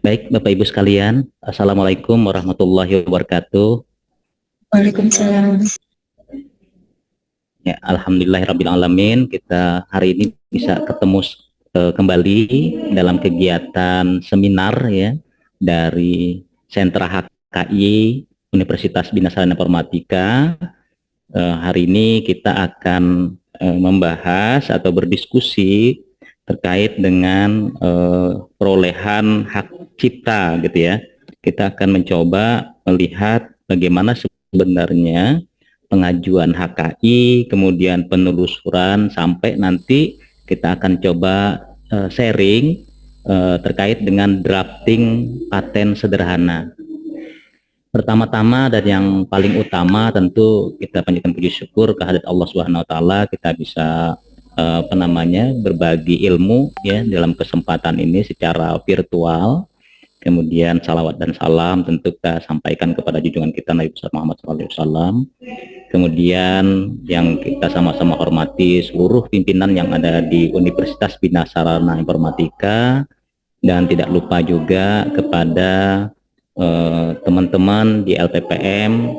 Baik, Bapak Ibu sekalian, Assalamualaikum warahmatullahi wabarakatuh. Waalaikumsalam. Ya, Alhamdulillahirabbil alamin, kita hari ini bisa ketemu kembali dalam kegiatan seminar ya dari Sentra HKI Universitas Bina Sarana Informatika. Hari ini kita akan membahas atau berdiskusi terkait dengan perolehan hak cipta gitu ya. Kita akan mencoba melihat bagaimana sebenarnya pengajuan HKI, kemudian penelusuran sampai nanti kita akan coba sharing terkait dengan drafting paten sederhana. Pertama-tama dan yang paling utama tentu kita panjatkan puji syukur kehadirat Allah Subhanahu wa taala, kita bisa berbagi ilmu ya dalam kesempatan ini secara virtual. Kemudian salawat dan salam tentu kita sampaikan kepada junjungan kita Nabi besar Muhammad SAW. Kemudian yang kita sama-sama hormati seluruh pimpinan yang ada di Universitas Bina Sarana Informatika, dan tidak lupa juga kepada teman-teman di LPPM,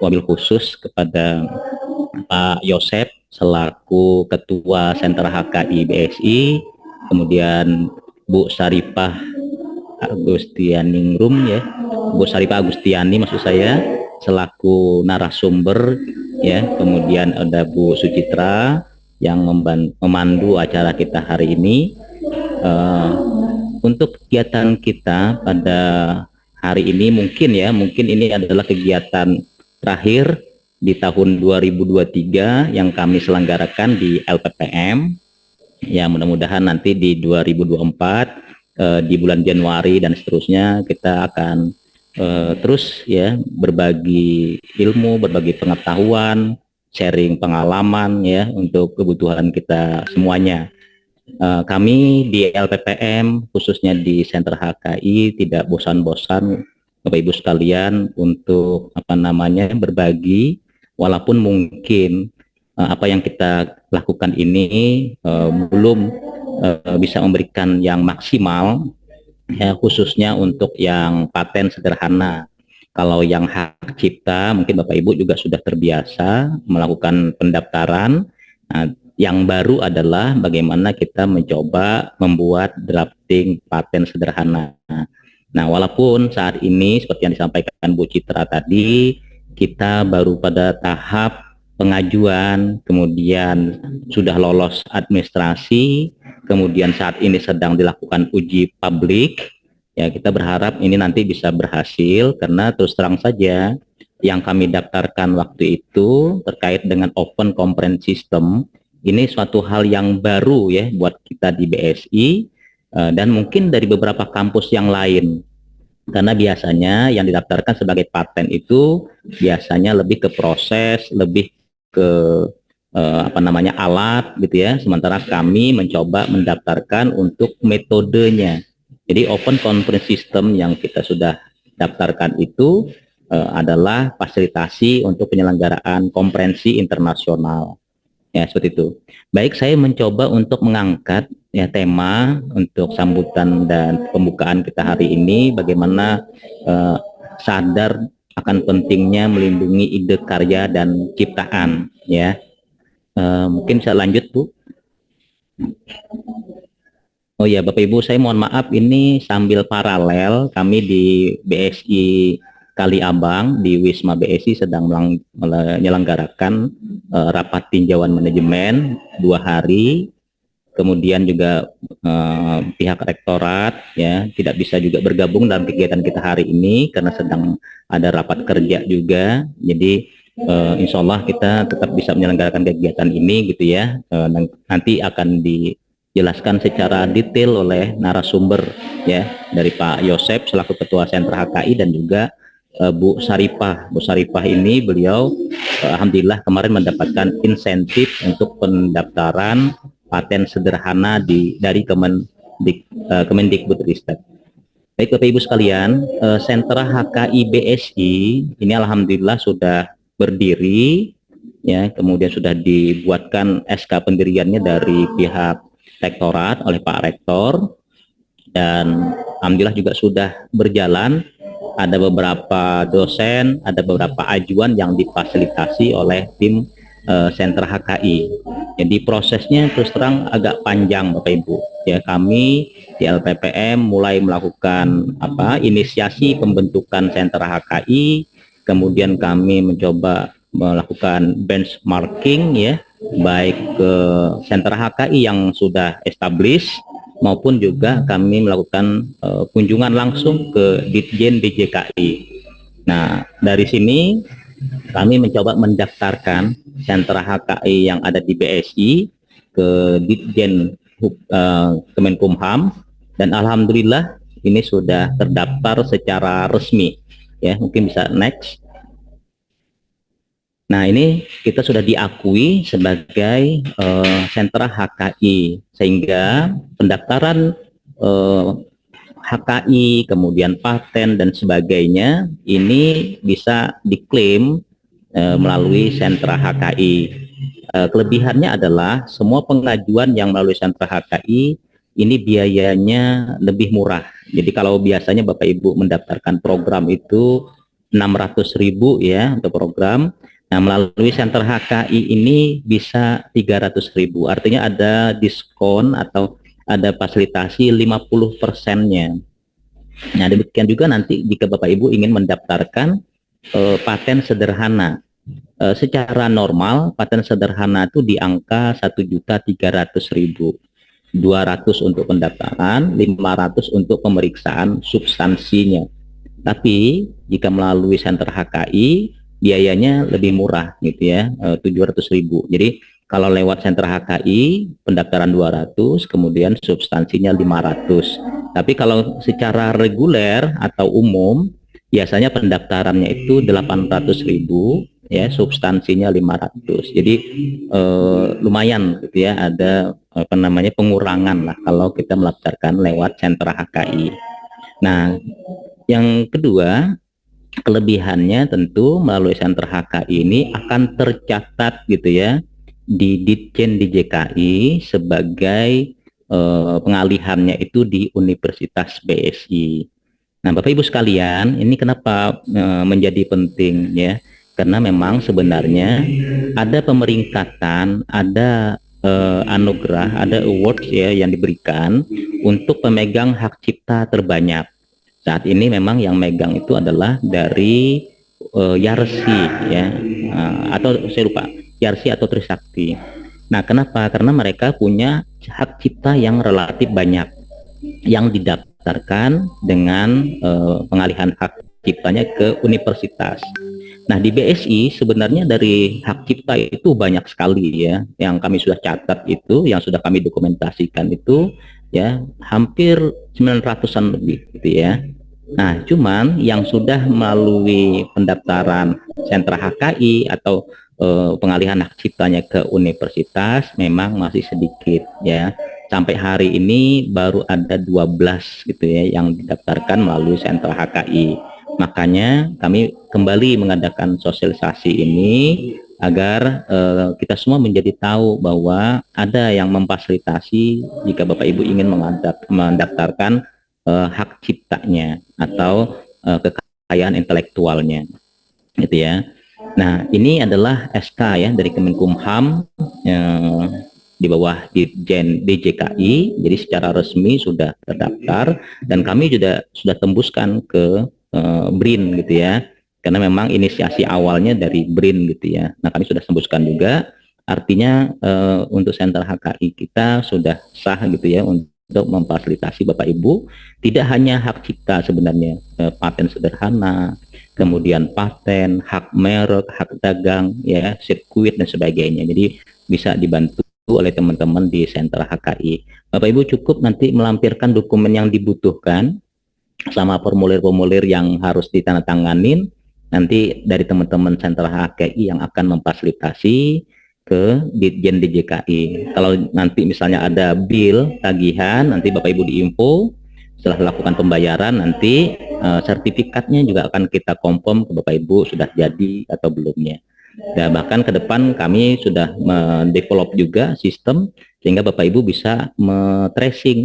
wabil khusus kepada Pak Yosep selaku Ketua Sentra HKI BSI, kemudian Bu Saripah Agustianingrum ya, Bu Saripah Agustiani maksud saya selaku narasumber ya, kemudian ada Bu Sucitra yang memandu acara kita hari ini. Untuk kegiatan kita pada hari ini mungkin ini adalah kegiatan terakhir di tahun 2023 yang kami selenggarakan di LPPM. Ya, mudah-mudahan nanti di 2024 di bulan Januari dan seterusnya kita akan terus ya berbagi ilmu, berbagi pengetahuan, sharing pengalaman ya untuk kebutuhan kita semuanya. Kami di LPPM khususnya di Sentra HKI tidak bosan-bosan Bapak Ibu sekalian untuk berbagi, walaupun mungkin apa yang kita lakukan ini belum bisa memberikan yang maksimal ya, khususnya untuk yang paten sederhana. Kalau yang hak cipta mungkin Bapak Ibu juga sudah terbiasa melakukan pendaftaran. Nah, yang baru adalah bagaimana kita mencoba membuat drafting paten sederhana. Nah, walaupun saat ini seperti yang disampaikan Bu Citra tadi, kita baru pada tahap pengajuan, kemudian sudah lolos administrasi, kemudian saat ini sedang dilakukan uji publik. Ya, kita berharap ini nanti bisa berhasil karena terus terang saja yang kami daftarkan waktu itu terkait dengan Open Comprehensive System ini suatu hal yang baru ya buat kita di BSI dan mungkin dari beberapa kampus yang lain, karena biasanya yang didaftarkan sebagai paten itu biasanya lebih ke proses, lebih ke alat gitu ya, sementara kami mencoba mendaftarkan untuk metodenya. Jadi Open Conference System yang kita sudah daftarkan itu adalah fasilitasi untuk penyelenggaraan konferensi internasional. Ya, seperti itu. Baik, saya mencoba untuk mengangkat ya tema untuk sambutan dan pembukaan kita hari ini, bagaimana sadar akan pentingnya melindungi ide karya dan ciptaan ya. Mungkin saya lanjut Bu. Oh ya, Bapak Ibu, saya mohon maaf ini sambil paralel kami di BSI Kali Abang di Wisma BSI sedang menyelenggarakan rapat tinjauan manajemen 2 hari. Kemudian juga pihak rektorat ya tidak bisa juga bergabung dalam kegiatan kita hari ini karena sedang ada rapat kerja juga. Jadi insya Allah kita tetap bisa menyelenggarakan kegiatan ini gitu ya. Nanti akan dijelaskan secara detail oleh narasumber ya dari Pak Yosep selaku Ketua Sentra HKI dan juga Bu Saripah. Bu Saripah ini beliau alhamdulillah kemarin mendapatkan insentif untuk pendaftaran paten sederhana dari Kemendikbudristek. Baik Bapak Ibu sekalian, Sentra HKI BSI ini alhamdulillah sudah berdiri ya, kemudian sudah dibuatkan SK pendiriannya dari pihak rektorat oleh Pak Rektor. dan alhamdulillah juga sudah berjalan. Ada beberapa dosen, ada beberapa ajuan yang difasilitasi oleh tim sentra HKI. Jadi prosesnya terus terang agak panjang Bapak Ibu. Ya, kami di LPPM mulai melakukan inisiasi pembentukan sentra HKI, kemudian kami mencoba melakukan benchmarking ya, baik ke sentra HKI yang sudah established maupun juga kami melakukan kunjungan langsung ke Ditjen DJKI. Nah, dari sini kami mencoba mendaftarkan sentra HKI yang ada di BSI ke Ditjen Kemenkumham, dan alhamdulillah ini sudah terdaftar secara resmi. Ya, mungkin bisa next. Nah, ini kita sudah diakui sebagai sentra HKI, sehingga pendaftaran HKI, kemudian paten dan sebagainya ini bisa diklaim melalui sentra HKI. Kelebihannya adalah semua pengajuan yang melalui sentra HKI ini biayanya lebih murah. Jadi kalau biasanya Bapak Ibu mendaftarkan program itu 600.000 ya untuk program. Nah, melalui sentra HKI ini bisa 300.000. Artinya ada diskon atau ada fasilitasi 50%-nya. Nah, demikian juga nanti jika Bapak Ibu ingin mendaftarkan paten sederhana. Secara normal paten sederhana itu di angka 1.300.000. 200 untuk pendaftaran, 500 untuk pemeriksaan substansinya. Tapi jika melalui sentra HKI biayanya lebih murah gitu ya, 700.000. Jadi kalau lewat sentra HKI pendaftaran 200, kemudian substansinya 500. Tapi kalau secara reguler atau umum biasanya pendaftarannya itu 800.000 ya, substansinya 500. Jadi lumayan gitu ya, ada pengurangan lah kalau kita mendaftarkan lewat sentra HKI. Nah, yang kedua, kelebihannya tentu melalui sentra HKI ini akan tercatat gitu ya di Ditjen DJKI sebagai pengalihannya itu di Universitas BSI. Nah, Bapak Ibu sekalian, ini kenapa menjadi penting ya? Karena memang sebenarnya ada pemeringkatan, ada anugerah, ada awards ya yang diberikan untuk pemegang hak cipta terbanyak. Saat ini memang yang megang itu adalah dari Yarsi ya, atau saya lupa, Yarsi atau Trisakti. Nah, kenapa? Karena mereka punya hak cipta yang relatif banyak yang didaftarkan dengan pengalihan hak ciptanya ke universitas. Nah, di BSI sebenarnya dari hak cipta itu banyak sekali ya, yang kami sudah catat itu, yang sudah kami dokumentasikan itu ya, hampir 900-an lebih gitu ya. Nah, cuman yang sudah melalui pendaftaran sentra HKI atau pengalihan hak ciptanya ke universitas memang masih sedikit ya. Sampai hari ini baru ada 12 gitu ya yang didaftarkan melalui sentra HKI. Makanya kami kembali mengadakan sosialisasi ini agar kita semua menjadi tahu bahwa ada yang memfasilitasi jika Bapak Ibu ingin mendaftarkan hak ciptanya atau kekayaan intelektualnya gitu ya. Nah, ini adalah SK ya dari Kemenkumham di bawah Ditjen DJKI, jadi secara resmi sudah terdaftar dan kami juga sudah tembuskan ke BRIN gitu ya, karena memang inisiasi awalnya dari BRIN gitu ya. Nah, kami sudah tembuskan juga, artinya untuk sentra HKI kita sudah sah gitu ya untuk memfasilitasi Bapak Ibu, tidak hanya hak cipta sebenarnya, paten sederhana, kemudian paten, hak merek, hak dagang, ya, sirkuit dan sebagainya. Jadi bisa dibantu oleh teman-teman di sentra HKI. Bapak Ibu cukup nanti melampirkan dokumen yang dibutuhkan sama formulir-formulir yang harus ditandatanganin. Nanti dari teman-teman sentra HKI yang akan memfasilitasi ke Ditjen DJKI. Kalau nanti misalnya ada bill tagihan, nanti Bapak Ibu diinfo. Setelah melakukan pembayaran, nanti sertifikatnya juga akan kita confirm ke Bapak Ibu sudah jadi atau belumnya. Dan bahkan ke depan kami sudah mendevelop juga sistem sehingga Bapak Ibu bisa tracing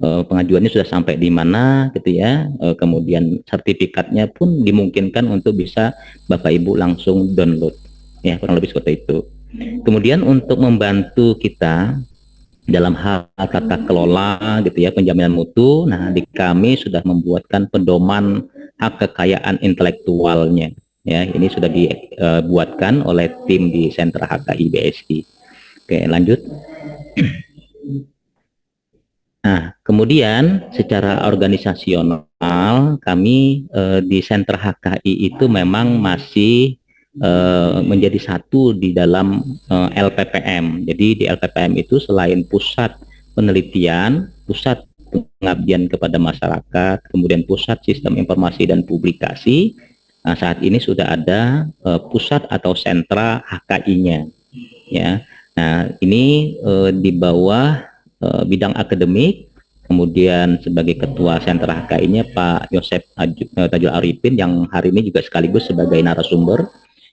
pengajuannya sudah sampai di mana gitu ya, kemudian sertifikatnya pun dimungkinkan untuk bisa Bapak Ibu langsung download ya, kurang lebih seperti itu. Kemudian untuk membantu kita dalam hal tata kelola gitu ya, penjaminan mutu, nah di kami sudah membuatkan pedoman hak kekayaan intelektualnya ya, ini sudah dibuatkan oleh tim di Sentra HKI BSI. Oke, lanjut. Nah, kemudian secara organisasional kami di Sentra HKI itu memang masih menjadi satu di dalam LPPM. Jadi di LPPM itu selain pusat penelitian, pusat pengabdian kepada masyarakat, kemudian pusat sistem informasi dan publikasi, nah, saat ini sudah ada pusat atau sentra HKI-nya. Ya, nah ini di bawah bidang akademik, kemudian sebagai ketua sentra HKI-nya Pak Yosep Tajul Arifin yang hari ini juga sekaligus sebagai narasumber,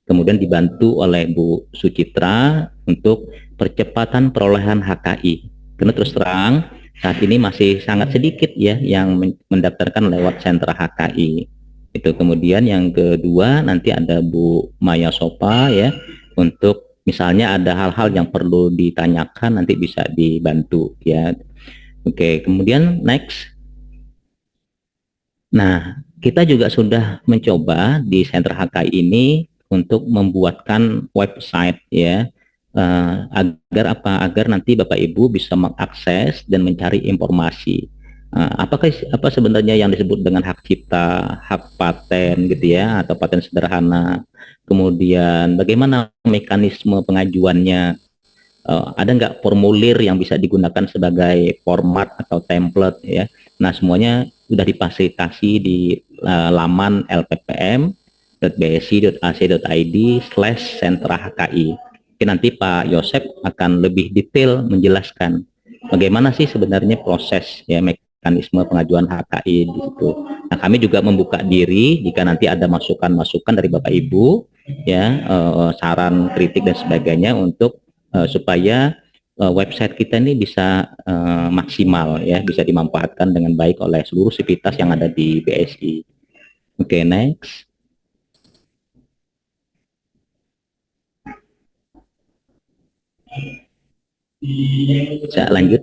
kemudian dibantu oleh Bu Sucitra untuk percepatan perolehan HKI. Karena terus terang saat ini masih sangat sedikit ya yang mendaftarkan lewat sentra HKI. Itu kemudian yang kedua nanti ada Bu Maya Sopa ya, untuk misalnya ada hal-hal yang perlu ditanyakan nanti bisa dibantu ya. Oke, kemudian next. Nah, kita juga sudah mencoba di sentra HKI ini untuk membuatkan website ya, agar apa? Agar nanti Bapak Ibu bisa mengakses dan mencari informasi. Apa sebenarnya yang disebut dengan hak cipta, hak paten gitu ya, atau paten sederhana. Kemudian bagaimana mekanisme pengajuannya, ada nggak formulir yang bisa digunakan sebagai format atau template ya. Nah, semuanya sudah difasilitasi di laman lppm.bsi.ac.id/sentra HKI. Nanti Pak Yosep akan lebih detail menjelaskan bagaimana sih sebenarnya proses ya, mekanisme pengajuan HKI di situ. Nah, kami juga membuka diri jika nanti ada masukan-masukan dari Bapak Ibu ya, saran, kritik dan sebagainya untuk supaya website kita ini bisa maksimal ya, bisa dimanfaatkan dengan baik oleh seluruh sivitas yang ada di BSI. Oke, next. Bisa lanjut.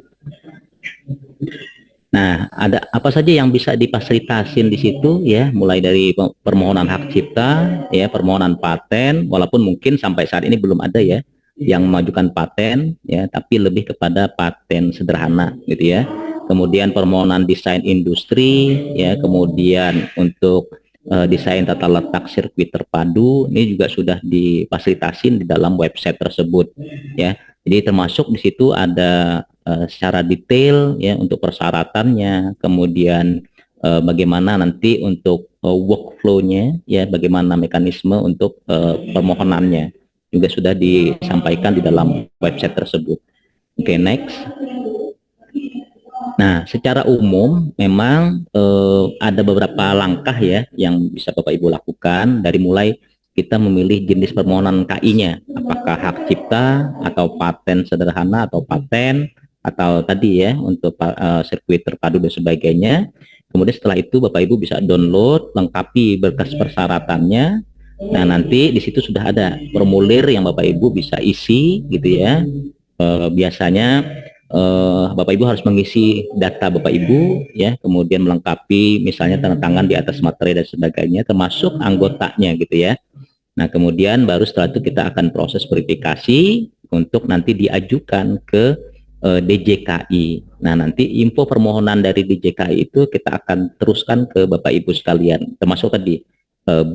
Nah, ada apa saja yang bisa difasilitasin di situ ya, mulai dari permohonan hak cipta, ya, permohonan paten, walaupun mungkin sampai saat ini belum ada ya yang mengajukan paten ya, tapi lebih kepada paten sederhana gitu ya. Kemudian permohonan desain industri ya, kemudian untuk desain tata letak sirkuit terpadu ini juga sudah difasilitasin di dalam website tersebut ya. Jadi termasuk di situ ada secara detail ya untuk persyaratannya, kemudian bagaimana nanti untuk workflow-nya ya, bagaimana mekanisme untuk permohonannya juga sudah disampaikan di dalam website tersebut. Oke, next. Nah, secara umum memang ada beberapa langkah ya yang bisa Bapak Ibu lakukan, dari mulai kita memilih jenis permohonan KI-nya, apakah hak cipta atau paten sederhana atau paten, atau tadi ya untuk sirkuit terpadu dan sebagainya. Kemudian setelah itu Bapak Ibu bisa download, lengkapi berkas persyaratannya. Nah, nanti di situ sudah ada formulir yang Bapak Ibu bisa isi gitu ya. Biasanya Bapak Ibu harus mengisi data Bapak Ibu ya, kemudian melengkapi misalnya tanda tangan di atas materi dan sebagainya, termasuk anggotanya gitu ya. Nah, kemudian baru setelah itu kita akan proses verifikasi untuk nanti diajukan ke DJKI. Nah, nanti info permohonan dari DJKI itu kita akan teruskan ke Bapak Ibu sekalian, termasuk tadi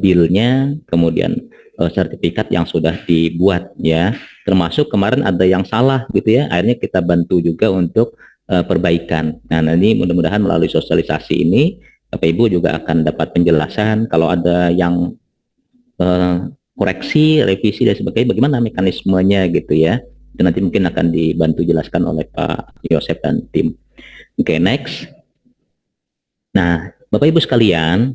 bilnya, kemudian sertifikat yang sudah dibuat ya. Termasuk kemarin ada yang salah gitu ya, akhirnya kita bantu juga untuk perbaikan. Nah, nanti mudah-mudahan melalui sosialisasi ini Bapak Ibu juga akan dapat penjelasan kalau ada yang koreksi, revisi dan sebagainya, bagaimana mekanismenya gitu ya. Dan nanti mungkin akan dibantu jelaskan oleh Pak Yosep dan tim. Oke, next. Nah, Bapak Ibu sekalian,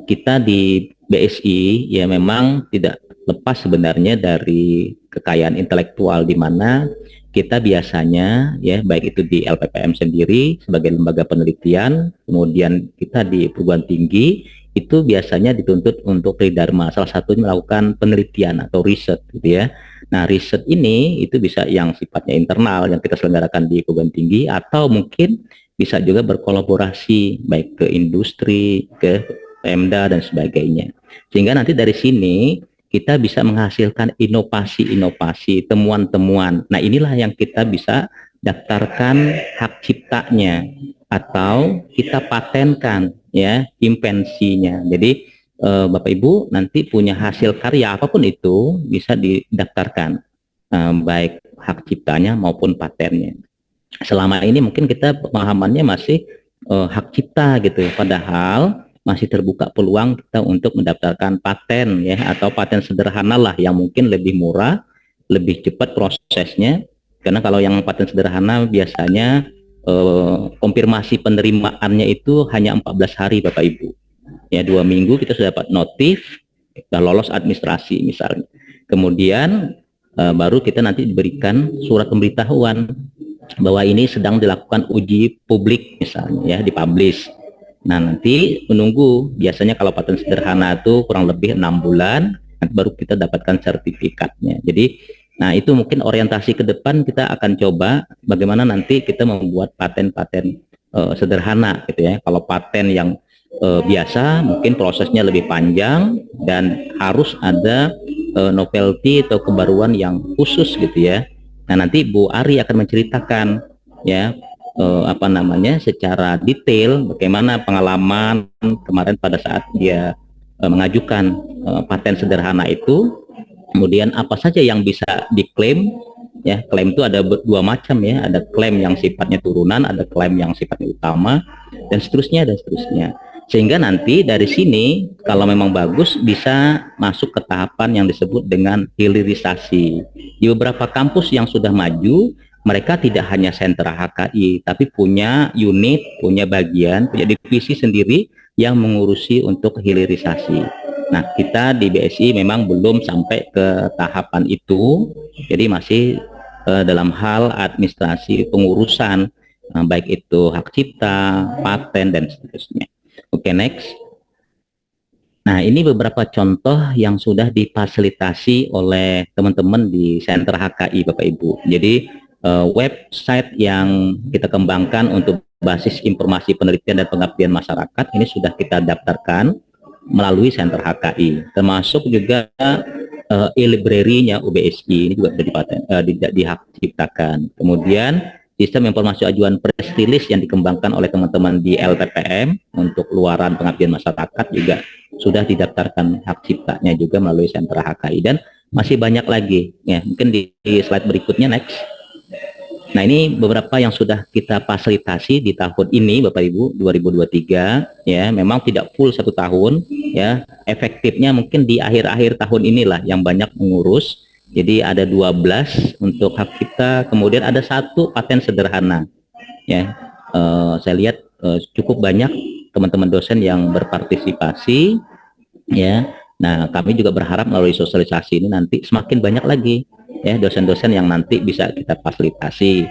kita di BSI ya memang tidak lepas sebenarnya dari kekayaan intelektual di mana kita biasanya ya baik itu di LPPM sendiri sebagai lembaga penelitian, kemudian kita di perguruan tinggi itu biasanya dituntut untuk tridharma, salah satunya melakukan penelitian atau riset gitu ya. Nah, riset ini itu bisa yang sifatnya internal yang kita selenggarakan di perguruan tinggi atau mungkin bisa juga berkolaborasi baik ke industri, ke Pemda dan sebagainya. Sehingga nanti dari sini kita bisa menghasilkan inovasi-inovasi, temuan-temuan. Nah, inilah yang kita bisa daftarkan hak ciptanya atau kita patenkan ya invensinya. Jadi Bapak Ibu nanti punya hasil karya apapun itu bisa didaftarkan baik hak ciptanya maupun patennya. Selama ini mungkin kita pemahamannya masih hak cipta gitu, padahal masih terbuka peluang kita untuk mendaftarkan paten ya atau paten sederhana lah yang mungkin lebih murah, lebih cepat prosesnya. Karena kalau yang paten sederhana biasanya konfirmasi penerimaannya itu hanya 14 hari Bapak Ibu. Ya 2 minggu kita sudah dapat notif, sudah lolos administrasi misalnya. Kemudian baru kita nanti diberikan surat pemberitahuan bahwa ini sedang dilakukan uji publik misalnya ya, dipublish. Nah, nanti menunggu, biasanya kalau paten sederhana itu kurang lebih 6 bulan, nanti baru kita dapatkan sertifikatnya. Jadi, nah itu mungkin orientasi ke depan kita akan coba bagaimana nanti kita membuat paten-paten sederhana gitu ya. Kalau paten yang biasa mungkin prosesnya lebih panjang dan harus ada novelty atau kebaruan yang khusus gitu ya. Nah, nanti Bu Ari akan menceritakan ya secara detail bagaimana pengalaman kemarin pada saat dia mengajukan paten sederhana itu, kemudian apa saja yang bisa diklaim ya. Klaim itu ada dua macam ya, ada klaim yang sifatnya turunan, ada klaim yang sifatnya utama dan seterusnya dan seterusnya. Sehingga nanti dari sini kalau memang bagus bisa masuk ke tahapan yang disebut dengan hilirisasi. Di beberapa kampus yang sudah maju, mereka tidak hanya sentra HKI, tapi punya unit, punya bagian, punya divisi sendiri yang mengurusi untuk hilirisasi. Nah, kita di BSI memang belum sampai ke tahapan itu, jadi masih dalam hal administrasi pengurusan, baik itu hak cipta, paten, dan seterusnya. Oke, next. Nah, ini beberapa contoh yang sudah difasilitasi oleh teman-teman di sentra HKI, Bapak Ibu. Jadi, website yang kita kembangkan untuk basis informasi penelitian dan pengabdian masyarakat ini sudah kita daftarkan melalui sentra HKI, termasuk juga e-library-nya UBSI ini juga sudah dihak ciptakan. Kemudian sistem informasi ajuan press release yang dikembangkan oleh teman-teman di LPPM untuk luaran pengabdian masyarakat juga sudah didaftarkan hak ciptanya juga melalui sentra HKI, dan masih banyak lagi ya. Mungkin di slide berikutnya, next. Nah, ini beberapa yang sudah kita fasilitasi di tahun ini Bapak Ibu 2023 ya. Memang tidak full 1 tahun ya, efektifnya mungkin di akhir-akhir tahun inilah yang banyak mengurus. Jadi ada 12 untuk hak cipta, kemudian ada 1 paten sederhana ya. Saya lihat cukup banyak teman-teman dosen yang berpartisipasi ya. Nah, kami juga berharap melalui sosialisasi ini nanti semakin banyak lagi ya dosen-dosen yang nanti bisa kita fasilitasi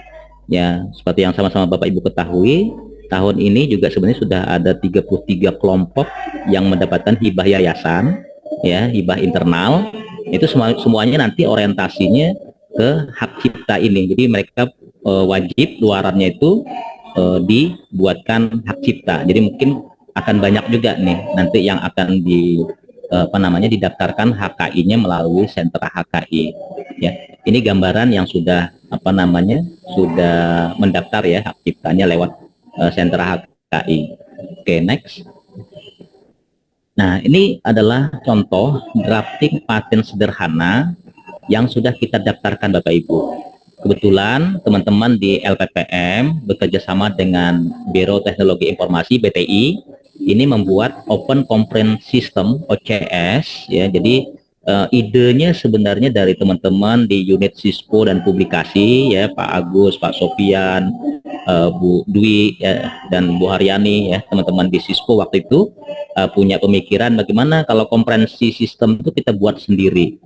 ya. Seperti yang sama-sama Bapak Ibu ketahui, tahun ini juga sebenarnya sudah ada 33 kelompok yang mendapatkan hibah yayasan ya, hibah internal. Itu semuanya nanti orientasinya ke hak cipta ini. Jadi mereka wajib luarannya itu dibuatkan hak cipta. Jadi mungkin akan banyak juga nih nanti yang akan didaftarkan HKI-nya melalui sentra HKI ya. Ini gambaran yang sudah sudah mendaftar ya hak ciptanya lewat sentra HKI. Oke, next. Nah, ini adalah contoh drafting paten sederhana yang sudah kita daftarkan Bapak Ibu. Kebetulan teman-teman di LPPM bekerja sama dengan Biro Teknologi Informasi BTI ini membuat Open Conference System OCS ya. Jadi idenya sebenarnya dari teman-teman di unit Sispo dan publikasi ya, Pak Agus, Pak Sofian, Bu Dwi ya, dan Bu Haryani ya, teman-teman di Sispo waktu itu punya pemikiran bagaimana kalau konferensi sistem itu kita buat sendiri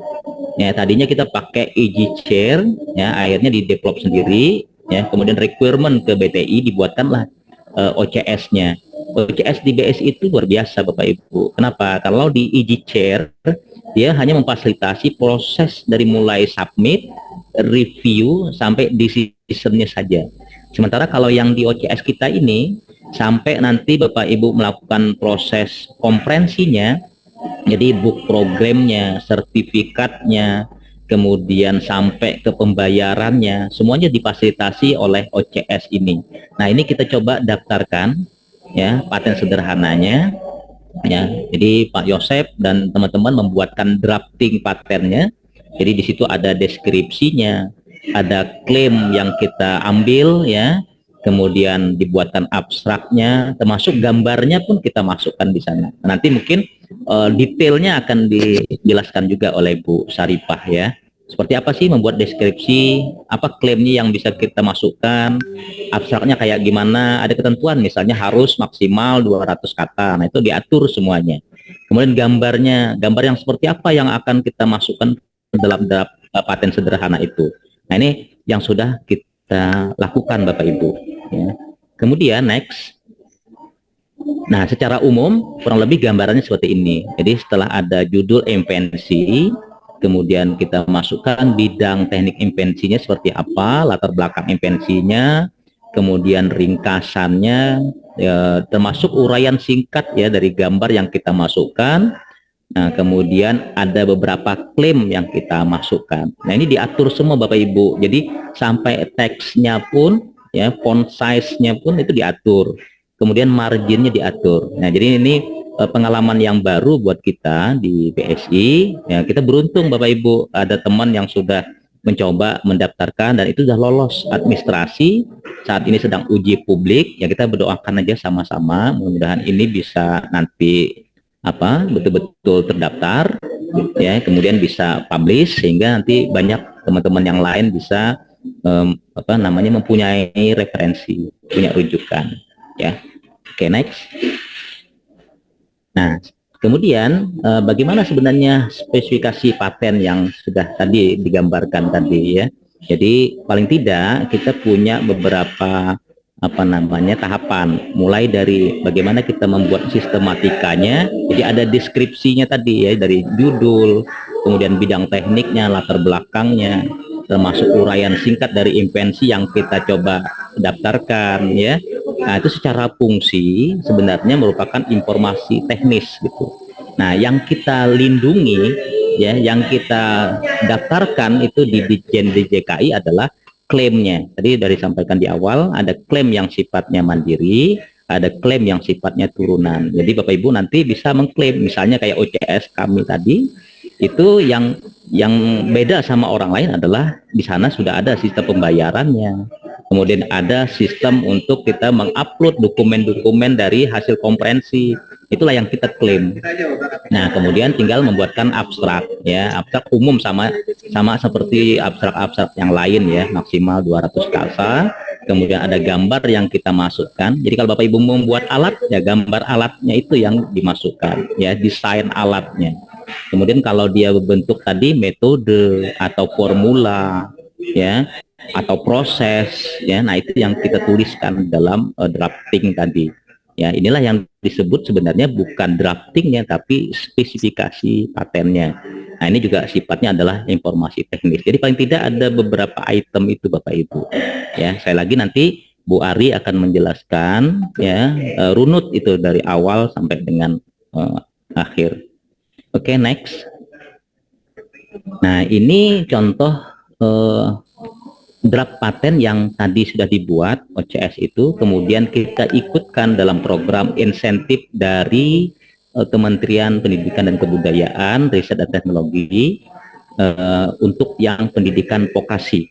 Ya, tadinya kita pakai easy chair, ya, akhirnya di develop sendiri, ya, kemudian requirement ke BTI dibuatkanlah OCS-nya. OCS di BSI itu luar biasa Bapak Ibu. Kenapa? Kalau di easy chair dia hanya memfasilitasi proses dari mulai submit, review sampai decision-nya saja. Sementara kalau yang di OCS kita ini sampai nanti Bapak Ibu melakukan proses komprensinya, jadi book programnya, sertifikatnya, kemudian sampai ke pembayarannya, semuanya difasilitasi oleh OCS ini. Nah, ini kita coba daftarkan ya paten sederhananya ya. Jadi Pak Yosep dan teman-teman membuatkan drafting patennya. Jadi di situ ada deskripsinya, ada klaim yang kita ambil ya, kemudian dibuatkan abstraknya, termasuk gambarnya pun kita masukkan di sana. Nanti mungkin detailnya akan dijelaskan juga oleh Bu Saripah ya. Seperti apa sih membuat deskripsi, apa klaimnya yang bisa kita masukkan, abstraknya kayak gimana, ada ketentuan misalnya harus maksimal 200 kata, nah itu diatur semuanya. Kemudian gambar yang seperti apa yang akan kita masukkan ke dalam paten sederhana itu. Nah ini yang sudah kita lakukan Bapak Ibu. Ya. Kemudian next. Nah, secara umum kurang lebih gambarannya seperti ini. Jadi setelah ada judul invensi, kemudian kita masukkan bidang teknik invensinya seperti apa, latar belakang invensinya, kemudian ringkasannya, ya, termasuk uraian singkat ya dari gambar yang kita masukkan. Nah, kemudian ada beberapa klaim yang kita masukkan. Nah, ini diatur semua Bapak Ibu. Jadi sampai teksnya pun, ya, font size-nya pun itu diatur. Kemudian marginnya diatur. Nah, jadi ini pengalaman yang baru buat kita di BSI. Ya, kita beruntung Bapak Ibu, ada teman yang sudah mencoba mendaftarkan dan itu sudah lolos administrasi. Saat ini sedang uji publik. Ya, kita berdoakan aja sama-sama. Mudah-mudahan ini bisa nanti betul-betul terdaftar, ya, kemudian bisa publish sehingga nanti banyak teman-teman yang lain bisa mempunyai referensi, punya rujukan. Ya, oke, next. Nah, kemudian bagaimana sebenarnya spesifikasi paten yang sudah tadi digambarkan tadi ya. Jadi paling tidak kita punya beberapa tahapan, mulai dari bagaimana kita membuat sistematikanya. Jadi ada deskripsinya tadi ya, dari judul, kemudian bidang tekniknya, latar belakangnya, termasuk uraian singkat dari invensi yang kita coba daftarkan ya. Nah, itu secara fungsi sebenarnya merupakan informasi teknis gitu. Nah, yang kita lindungi ya, yang kita daftarkan itu di Ditjen DJKI adalah klaimnya. Tadi dari sampaikan di awal, ada klaim yang sifatnya mandiri, ada klaim yang sifatnya turunan. Jadi Bapak Ibu nanti bisa mengklaim, misalnya kayak OCS kami tadi, itu yang beda sama orang lain adalah di sana sudah ada sistem pembayarannya. Kemudian ada sistem untuk kita mengupload dokumen-dokumen dari hasil komprensi. Itulah yang kita klaim. Nah, kemudian tinggal membuatkan abstrak ya, abstrak umum sama seperti abstrak-abstrak yang lain ya, maksimal 200 kata. Kemudian ada gambar yang kita masukkan. Jadi kalau Bapak Ibu membuat alat ya, gambar alatnya itu yang dimasukkan ya, desain alatnya. Kemudian kalau dia berbentuk tadi metode atau formula ya, atau proses ya, nah itu yang kita tuliskan dalam drafting tadi ya. Inilah yang disebut sebenarnya bukan draftingnya tapi spesifikasi patennya. Nah, ini juga sifatnya adalah informasi teknis. Jadi paling tidak ada beberapa item itu Bapak Ibu ya. Saya lagi nanti Bu Ari akan menjelaskan ya, runut itu dari awal sampai dengan akhir. Oke, next. Nah, ini contoh draft paten yang tadi sudah dibuat OCS itu, kemudian kita ikutkan dalam program insentif dari Kementerian Pendidikan dan Kebudayaan, Riset dan Teknologi untuk yang pendidikan vokasi.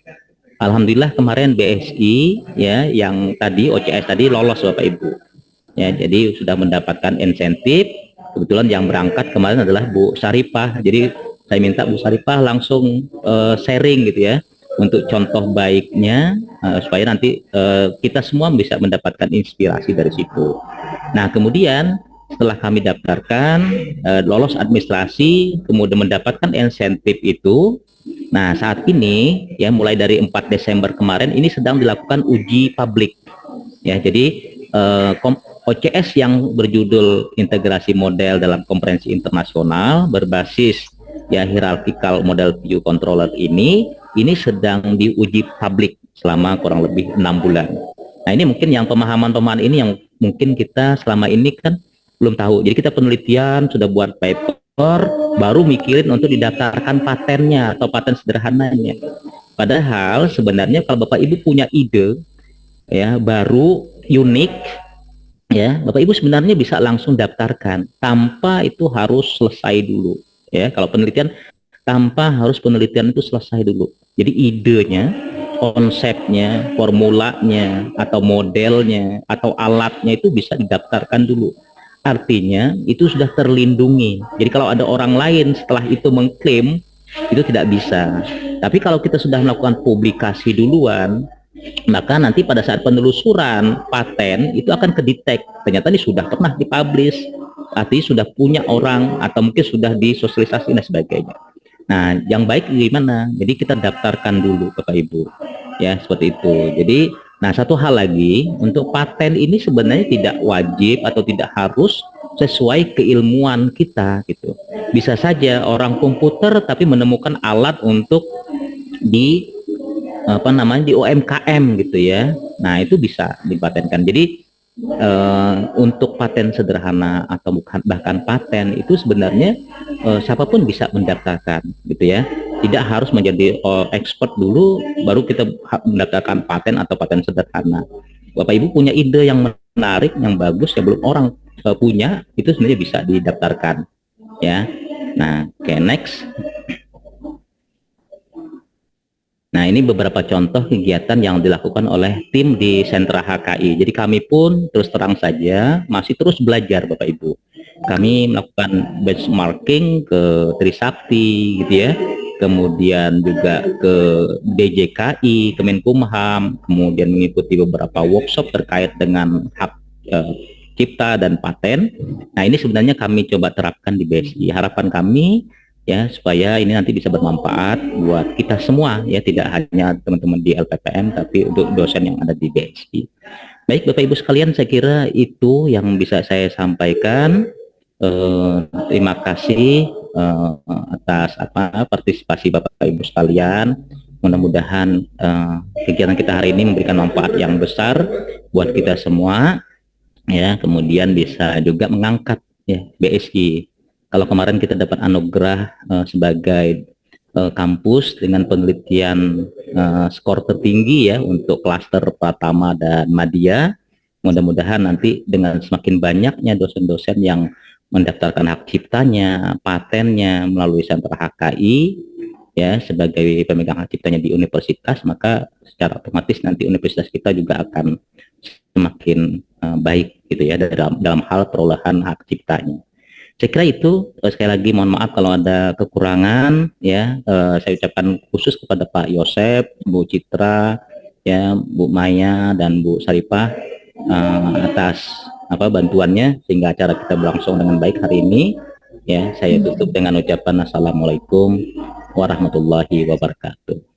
Alhamdulillah kemarin BSI ya, yang tadi OCS tadi lolos Bapak Ibu. Ya, jadi sudah mendapatkan insentif. Kebetulan yang berangkat kemarin adalah Bu Saripah. Jadi saya minta Bu Saripah langsung sharing gitu ya, untuk contoh baiknya supaya nanti kita semua bisa mendapatkan inspirasi dari situ. Nah, kemudian setelah kami daftarkan, lolos administrasi, kemudian mendapatkan insentif itu. Nah, saat ini ya mulai dari 4 Desember kemarin ini sedang dilakukan uji publik. Ya, jadi OCS yang berjudul Integrasi Model dalam Komprehensi Internasional berbasis ya hierarchical model view controller ini sedang diuji publik selama kurang lebih 6 bulan. Nah, ini mungkin yang pemahaman-pemahaman ini yang mungkin kita selama ini kan belum tahu. Jadi kita penelitian sudah buat paper, baru mikirin untuk didaftarkan patennya atau paten sederhananya. Padahal sebenarnya kalau Bapak Ibu punya ide ya baru unik ya, Bapak Ibu sebenarnya bisa langsung daftarkan tanpa itu harus selesai dulu ya. Kalau penelitian tanpa harus penelitian itu selesai dulu. Jadi idenya, konsepnya, formulanya atau modelnya atau alatnya itu bisa didaftarkan dulu. Artinya itu sudah terlindungi. Jadi kalau ada orang lain setelah itu mengklaim itu tidak bisa. Tapi kalau kita sudah melakukan publikasi duluan, maka nanti pada saat penelusuran paten itu akan kedetek ternyata ini sudah pernah dipublish, artinya sudah punya orang atau mungkin sudah disosialisasi dan sebagainya. Nah, yang baik gimana? Jadi kita daftarkan dulu Bapak Ibu. Ya, seperti itu. Jadi, nah satu hal lagi, untuk paten ini sebenarnya tidak wajib atau tidak harus sesuai keilmuan kita gitu. Bisa saja orang komputer tapi menemukan alat untuk di di UMKM gitu ya. Nah, itu bisa dipatenkan. Jadi untuk paten sederhana atau bukan bahkan paten itu sebenarnya siapapun bisa mendaftarkan gitu ya. Tidak harus menjadi expert dulu baru kita mendaftarkan paten atau paten sederhana. Bapak Ibu punya ide yang menarik, yang bagus, yang belum orang punya, itu sebenarnya bisa didaftarkan ya. Nah, oke, next. Nah, ini beberapa contoh kegiatan yang dilakukan oleh tim di Sentra HKI. Jadi kami pun terus terang saja masih terus belajar Bapak Ibu. Kami melakukan benchmarking ke Trisakti gitu ya. Kemudian juga ke DJKI, Kemenkumham, kemudian mengikuti beberapa workshop terkait dengan hak cipta dan paten. Nah, ini sebenarnya kami coba terapkan di BSI. Harapan kami ya supaya ini nanti bisa bermanfaat buat kita semua ya, tidak hanya teman-teman di LPPM tapi untuk dosen yang ada di BSI. Baik Bapak Ibu sekalian, saya kira itu yang bisa saya sampaikan. Terima kasih atas partisipasi Bapak Ibu sekalian. Mudah-mudahan kegiatan kita hari ini memberikan manfaat yang besar buat kita semua ya, kemudian bisa juga mengangkat ya BSI. Kalau kemarin kita dapat anugerah sebagai kampus dengan penelitian skor tertinggi ya untuk klaster Pratama dan Madya, mudah-mudahan nanti dengan semakin banyaknya dosen-dosen yang mendaftarkan hak ciptanya, patennya melalui sentra HKI ya sebagai pemegang hak ciptanya di universitas, maka secara otomatis nanti universitas kita juga akan semakin baik gitu ya dalam hal perolehan hak ciptanya. Saya kira itu. Sekali lagi mohon maaf kalau ada kekurangan ya. Saya ucapkan khusus kepada Pak Yosep, Bu Citra, ya Bu Maya dan Bu Saripah atas bantuannya sehingga acara kita berlangsung dengan baik hari ini. Ya, saya tutup dengan ucapan assalamualaikum warahmatullahi wabarakatuh.